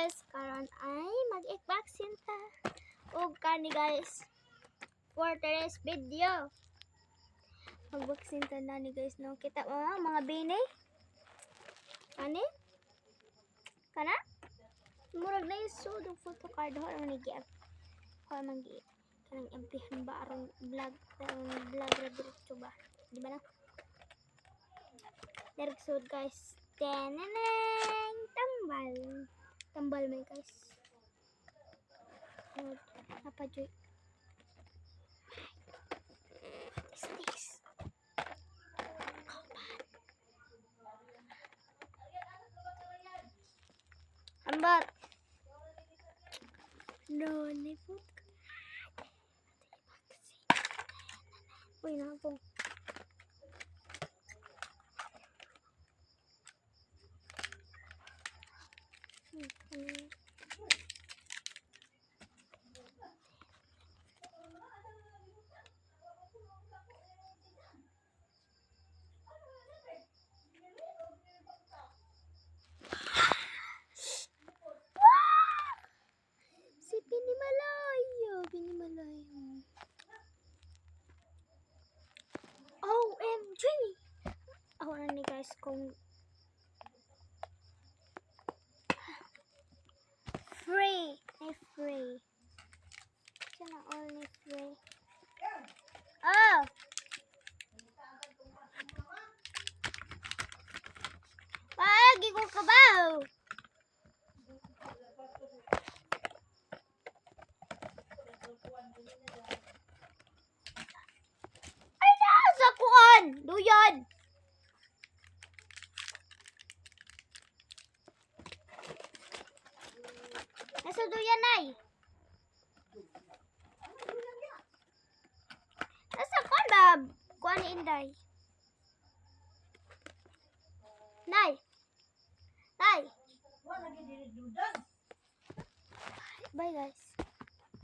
guys, karon ay mag-vaccine ta. Og kani guys, for today's video. Mag-vaccine ta na ni guys, no? Kita mo mga bini? Ani? Kana? Murag na yung sudong photo card ho ang nag-iap. Ho ang nag-iap. Kanang empihan ba aron vlog ra diretso ba? Di ba na? Diretsod guys. Teneneng! Tambal. Tambal may guys. Apa Joy? This. Ambat. No, nipot. Uy, napong. Si Pinimalayo. OMG! Ako na ni guys kung free. Free. Sana only free. Oh! Paagi ko kabaw! Ay, nasa kuan! Duyan! Nasa duyan ay! Nasa kuan ba? Kuan ni Inday. Nay! Nay! Bye guys.